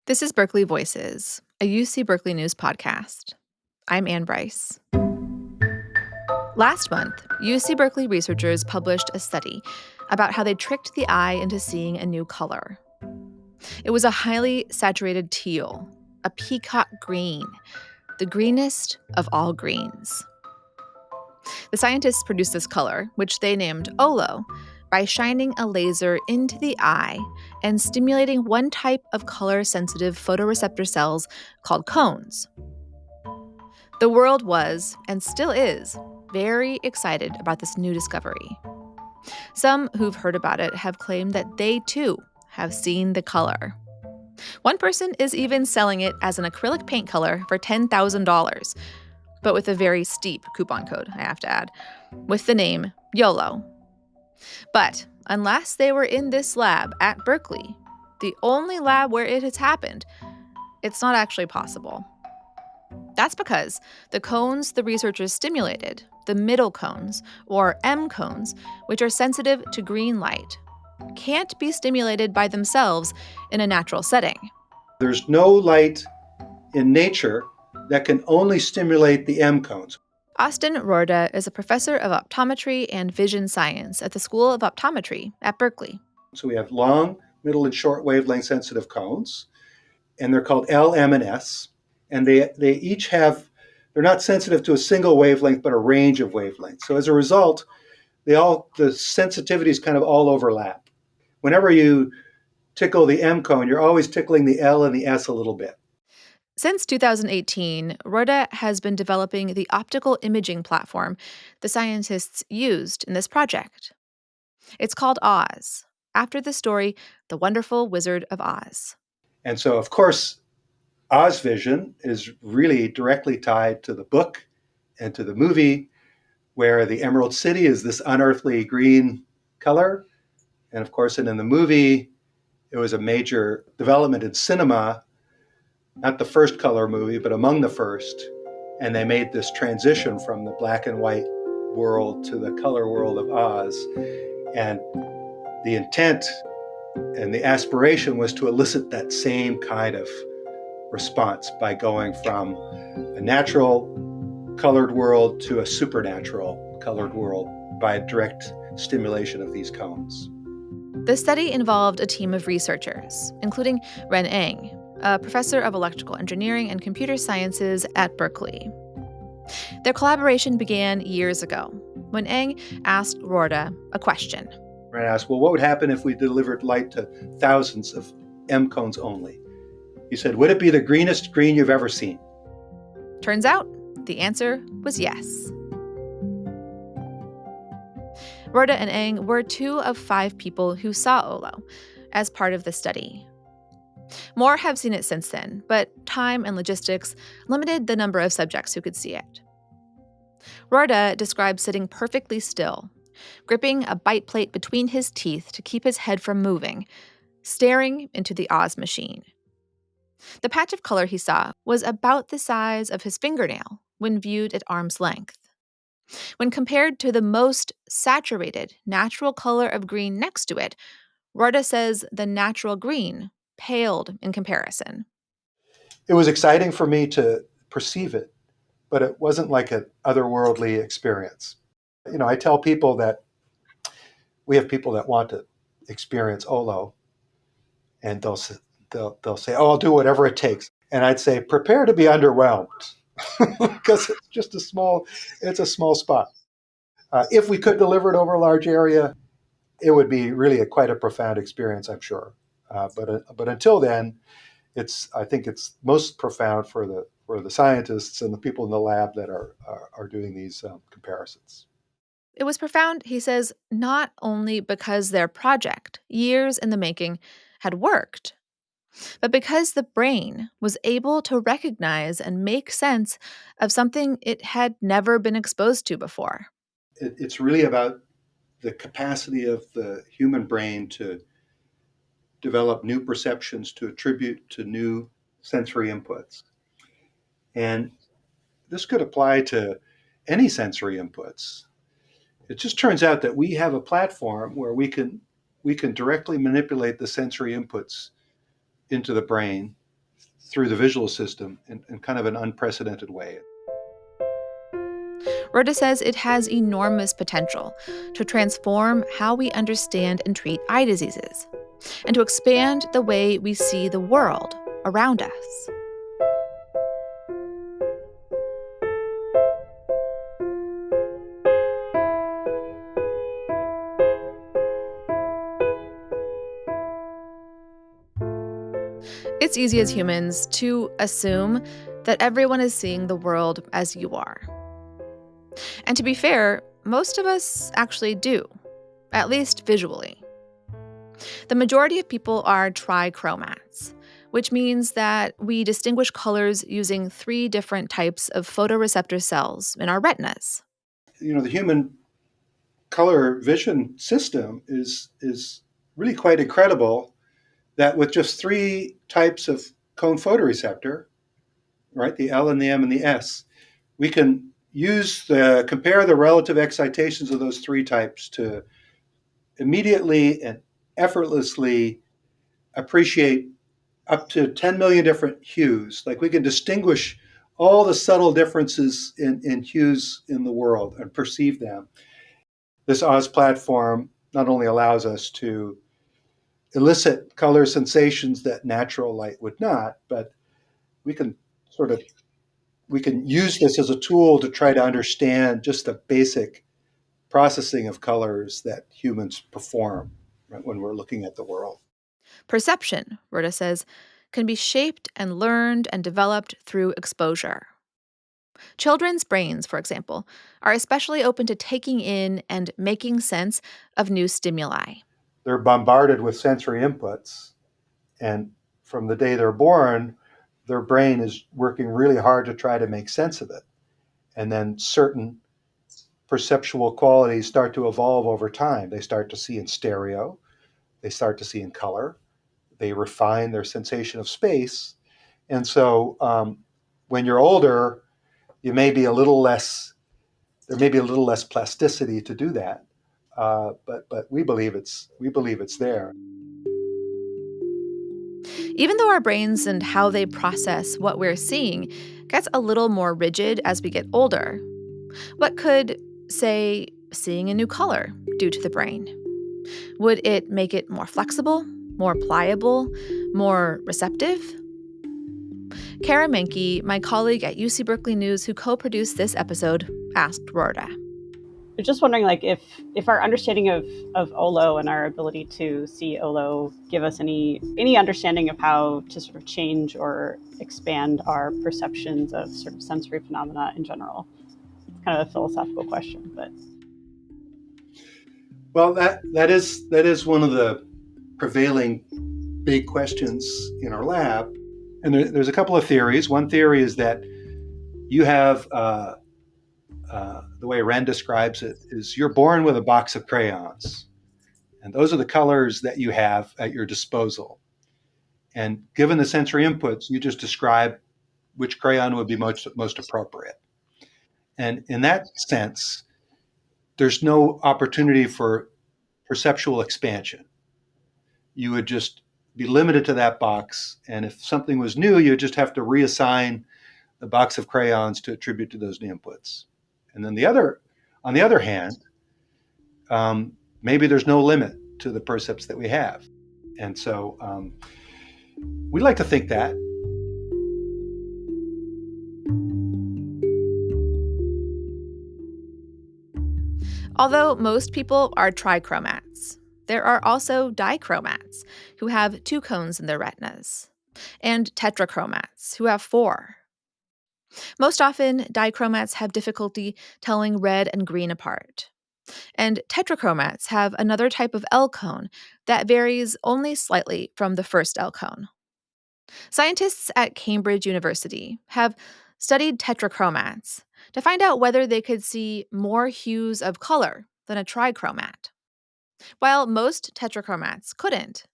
This is Berkeley Voices, a UC Berkeley News podcast. I'm Ann Bryce. Last month, UC Berkeley researchers published a study about how they tricked the eye into seeing a new color. It was a highly saturated teal, a peacock green, the greenest of all greens. The scientists produced this color, which they named Olo, by shining a laser into the eye and stimulating one type of color-sensitive photoreceptor cells called cones. The world was, and still is, very excited about this new discovery. Some who've heard about it have claimed that they, too, have seen the color. One person is even selling it as an acrylic paint color for $10,000, but with a very steep coupon code, I have to add, with the name YOLO. But unless they were in this lab at Berkeley, the only lab where it has happened, it's not actually possible. That's because the cones the researchers stimulated, the middle cones, or M cones, which are sensitive to green light, can't be stimulated by themselves in a natural setting. There's no light in nature that can only stimulate the M cones. Austin Roorda is a professor of optometry and vision science at the School of Optometry at Berkeley. So we have long, middle, and short wavelength sensitive cones, and they're called L, M, and S. And they each have, they're not sensitive to a single wavelength, but a range of wavelengths. So as a result, the sensitivities kind of all overlap. Whenever you tickle the M cone, you're always tickling the L and the S a little bit. Since 2018, Roorda has been developing the optical imaging platform the scientists used in this project. It's called Oz, after the story The Wonderful Wizard of Oz. And so, of course, Ozvision is really directly tied to the book and to the movie, where the Emerald City is this unearthly green color. And of course, in the movie, it was a major development in cinema, not the first color movie, but among the first. And they made this transition from the black and white world to the color world of Oz. And the intent and the aspiration was to elicit that same kind of response by going from a natural colored world to a supernatural colored world by direct stimulation of these cones. The study involved a team of researchers, including Ren Eng, a professor of electrical engineering and computer sciences at Berkeley. Their collaboration began years ago when Eng asked Roorda a question. I asked, well, what would happen if we delivered light to thousands of M cones only? He said, would it be the greenest green you've ever seen? Turns out, the answer was yes. Roorda and Eng were 2 of 5 people who saw Olo as part of the study. More have seen it since then, but time and logistics limited the number of subjects who could see it. Roorda described sitting perfectly still, gripping a bite plate between his teeth to keep his head from moving, staring into the Oz machine. The patch of color he saw was about the size of his fingernail when viewed at arm's length. When compared to the most saturated natural color of green next to it, Roorda says the natural green paled in comparison. It was exciting for me to perceive it, but it wasn't like an otherworldly experience. I tell people that we have people that want to experience Olo, and they'll say, oh, I'll do whatever it takes. And I'd say, prepare to be underwhelmed because it's a small spot. If we could deliver it over a large area, it would be really quite a profound experience, I'm sure. But until then, I think it's most profound for the scientists and the people in the lab that are doing these comparisons. It was profound, he says, not only because their project, years in the making, had worked, but because the brain was able to recognize and make sense of something it had never been exposed to before. It's really about the capacity of the human brain to develop new perceptions, to attribute to new sensory inputs. And this could apply to any sensory inputs. It just turns out that we have a platform where we can directly manipulate the sensory inputs into the brain through the visual system in kind of an unprecedented way. Roorda says it has enormous potential to transform how we understand and treat eye diseases, and to expand the way we see the world around us. It's easy as humans to assume that everyone is seeing the world as you are. And to be fair, most of us actually do, at least visually. The majority of people are trichromats, which means that we distinguish colors using 3 different types of photoreceptor cells in our retinas. The human color vision system is really quite incredible. That with just 3 types of cone photoreceptor, right, the L and the M and the S, we can compare the relative excitations of those 3 types to immediately and effortlessly appreciate up to 10 million different hues. Like we can distinguish all the subtle differences in hues in the world and perceive them. This Oz platform not only allows us to elicit color sensations that natural light would not, but we can sort of we can use this as a tool to try to understand just the basic processing of colors that humans perform, right, when we're looking at the world. Perception, Roorda says, can be shaped and learned and developed through exposure. Children's brains, for example, are especially open to taking in and making sense of new stimuli. They're bombarded with sensory inputs, and from the day they're born, their brain is working really hard to try to make sense of it. And then certain perceptual qualities start to evolve over time. They start to see in stereo, they start to see in color, they refine their sensation of space. And so when you're older, you may be a little less, there may be a little less plasticity to do that. But we believe it's there. Even though our brains and how they process what we're seeing gets a little more rigid as we get older, what could, say, seeing a new color do to the brain? Would it make it more flexible, more pliable, more receptive? Kara Menke, my colleague at UC Berkeley News who co-produced this episode, asked Roorda. I'm just wondering, like, if our understanding of Olo and our ability to see Olo give us any understanding of how to sort of change or expand our perceptions of sort of sensory phenomena in general. It's kind of a philosophical question, but Well, that is one of the prevailing big questions in our lab. And there's a couple of theories. One theory is that you have the way Ren describes it is you're born with a box of crayons, and those are the colors that you have at your disposal. And given the sensory inputs, you just describe which crayon would be most appropriate. And in that sense, there's no opportunity for perceptual expansion. You would just be limited to that box. And if something was new, you would just have to reassign the box of crayons to attribute to those new inputs. And then on the other hand, maybe there's no limit to the percepts that we have. And so we like to think that. Although most people are trichromats, there are also dichromats who have 2 cones in their retinas, and tetrachromats who have 4. Most often, dichromats have difficulty telling red and green apart. And tetrachromats have another type of L cone that varies only slightly from the first L cone. Scientists at Cambridge University have studied tetrachromats to find out whether they could see more hues of color than a trichromat. While most tetrachromats couldn't,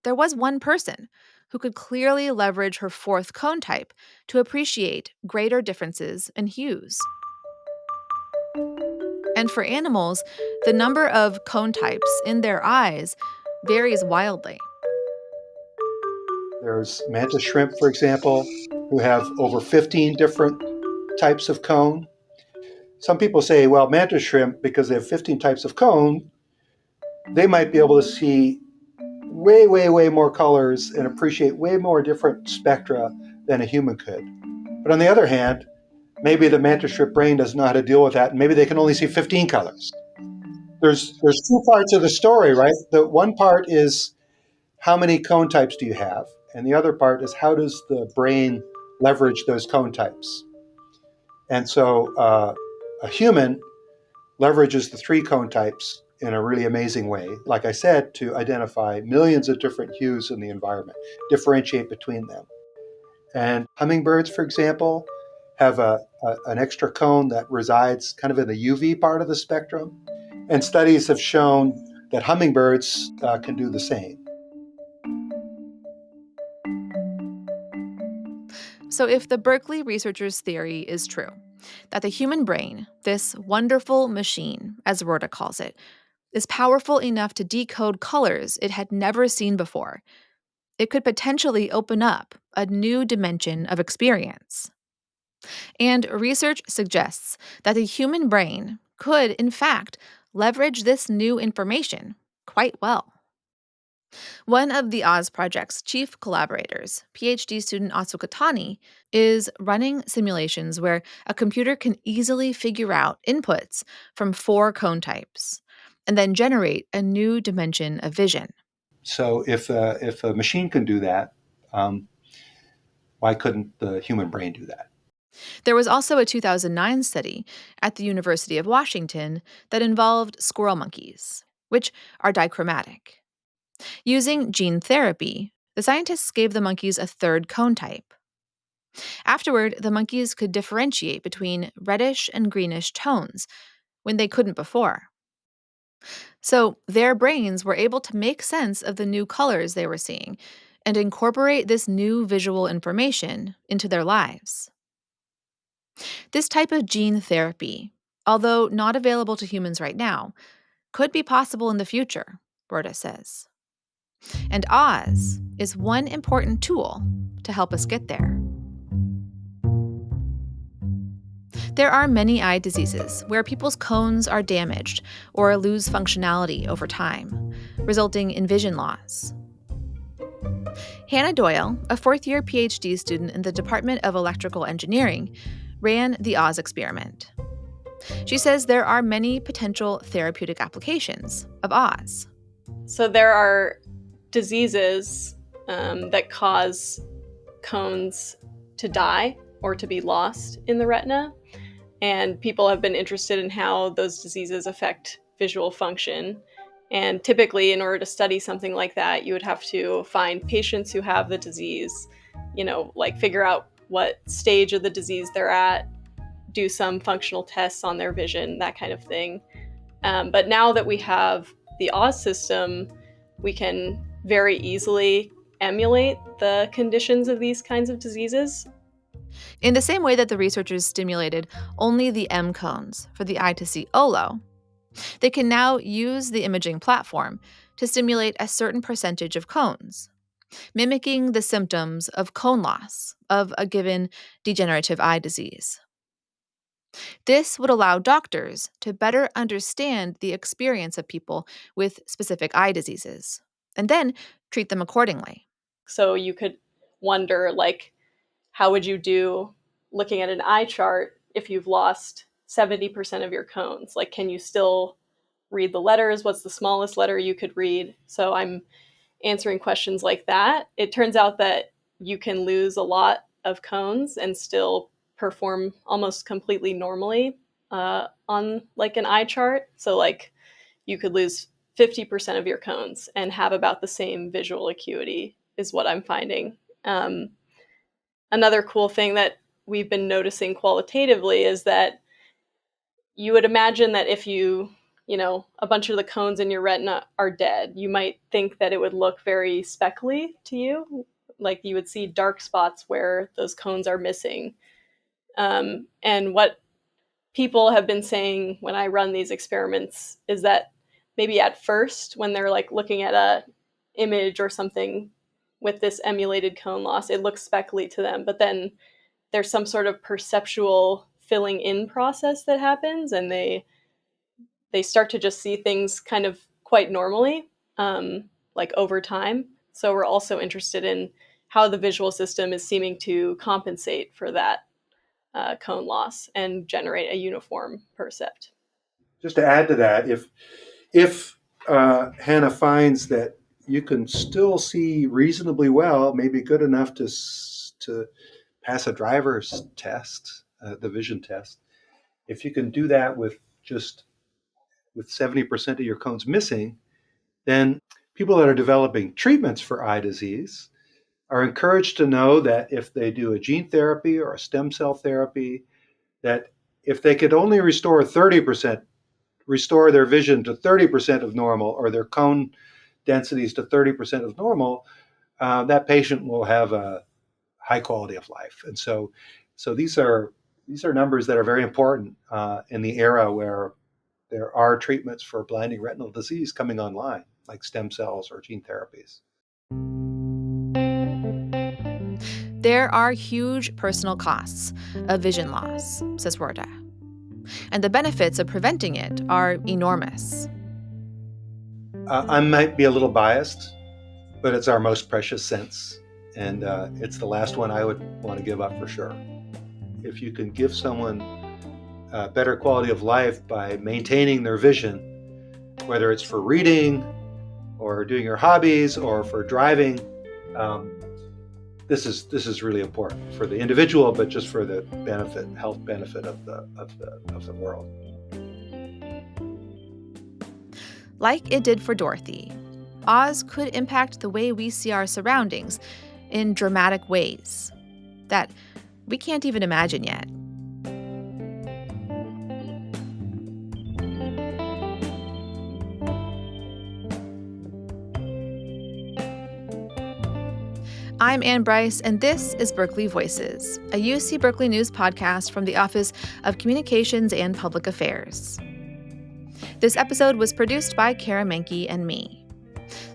there was one person who could clearly leverage her 4th cone type to appreciate greater differences in hues. And for animals, the number of cone types in their eyes varies wildly. There's mantis shrimp, for example, who have over 15 different types of cone. Some people say, well, mantis shrimp, because they have 15 types of cone, they might be able to see way, way, way more colors and appreciate way more different spectra than a human could. But on the other hand, maybe the mantis shrimp brain doesn't know how to deal with that, and maybe they can only see 15 colors. There's two parts of the story, right? The one part is how many cone types do you have? And the other part is how does the brain leverage those cone types? And so a human leverages the three cone types in a really amazing way, like I said, to identify millions of different hues in the environment, differentiate between them. And hummingbirds, for example, have an extra cone that resides kind of in the UV part of the spectrum. And studies have shown that hummingbirds can do the same. So, if the Berkeley researchers' theory is true, that the human brain, this wonderful machine, as Roorda calls it, is powerful enough to decode colors it had never seen before, it could potentially open up a new dimension of experience. And research suggests that the human brain could, in fact, leverage this new information quite well. One of the Oz Project's chief collaborators, PhD student Atsukatani, is running simulations where a computer can easily figure out inputs from 4 cone types and then generate a new dimension of vision. So if a machine can do that, um, why couldn't the human brain do that? There was also a 2009 study at the University of Washington that involved squirrel monkeys, which are dichromatic. Using gene therapy, the scientists gave the monkeys a third cone type. Afterward, the monkeys could differentiate between reddish and greenish tones when they couldn't before. So their brains were able to make sense of the new colors they were seeing and incorporate this new visual information into their lives. This type of gene therapy, although not available to humans right now, could be possible in the future, Roorda says. And Oz is one important tool to help us get there. There are many eye diseases where people's cones are damaged or lose functionality over time, resulting in vision loss. Hannah Doyle, a fourth-year PhD student in the Department of Electrical Engineering, ran the Oz experiment. She says there are many potential therapeutic applications of Oz. So there are diseases that cause cones to die or to be lost in the retina. And people have been interested in how those diseases affect visual function. And typically, in order to study something like that, you would have to find patients who have the disease, like figure out what stage of the disease they're at, do some functional tests on their vision, that kind of thing. But now that we have the Oz system, we can very easily emulate the conditions of these kinds of diseases. In the same way that the researchers stimulated only the M cones for the eye to see Olo, they can now use the imaging platform to stimulate a certain percentage of cones, mimicking the symptoms of cone loss of a given degenerative eye disease. This would allow doctors to better understand the experience of people with specific eye diseases, and then treat them accordingly. So you could wonder, how would you do looking at an eye chart if you've lost 70% of your cones? Can you still read the letters? What's the smallest letter you could read? So I'm answering questions like that. It turns out that you can lose a lot of cones and still perform almost completely normally on an eye chart. So you could lose 50% of your cones and have about the same visual acuity is what I'm finding. Another cool thing that we've been noticing qualitatively is that you would imagine that if a bunch of the cones in your retina are dead, you might think that it would look very speckly to you. Like you would see dark spots where those cones are missing. And what people have been saying when I run these experiments is that maybe at first, when they're looking at a image or something with this emulated cone loss. It looks speckly to them, but then there's some sort of perceptual filling in process that happens, and they start to just see things kind of quite normally, like over time. So we're also interested in how the visual system is seeming to compensate for that cone loss and generate a uniform percept. Just to add to that, if Hannah finds that you can still see reasonably well, maybe good enough to pass a driver's test, the vision test, if you can do that with 70% of your cones missing, then people that are developing treatments for eye disease are encouraged to know that if they do a gene therapy or a stem cell therapy, that if they could only restore their vision to 30% of normal, or their cone densities to 30% of normal, that patient will have a high quality of life. And so these are numbers that are very important in the era where there are treatments for blinding retinal disease coming online, like stem cells or gene therapies. There are huge personal costs of vision loss, says Roorda. And the benefits of preventing it are enormous. I might be a little biased, but it's our most precious sense. And it's the last one I would want to give up for sure. If you can give someone a better quality of life by maintaining their vision, whether it's for reading or doing your hobbies or for driving, this is really important for the individual, but just for the health benefit of the world. Like it did for Dorothy, Oz could impact the way we see our surroundings in dramatic ways that we can't even imagine yet. I'm Ann Bryce, and this is Berkeley Voices, a UC Berkeley News podcast from the Office of Communications and Public Affairs. This episode was produced by Kara Menke and me.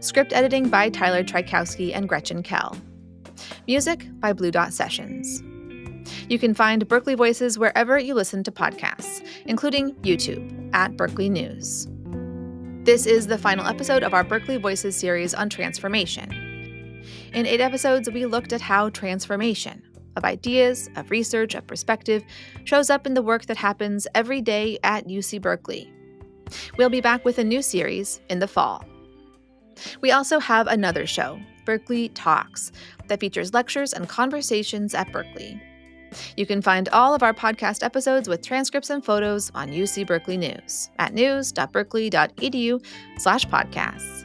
Script editing by Tyler Trykowski and Gretchen Kell. Music by Blue Dot Sessions. You can find Berkeley Voices wherever you listen to podcasts, including YouTube at Berkeley News. This is the final episode of our Berkeley Voices series on transformation. In 8 episodes, we looked at how transformation of ideas, of research, of perspective shows up in the work that happens every day at UC Berkeley. We'll be back with a new series in the fall. We also have another show, Berkeley Talks, that features lectures and conversations at Berkeley. You can find all of our podcast episodes with transcripts and photos on UC Berkeley News at news.berkeley.edu/podcasts.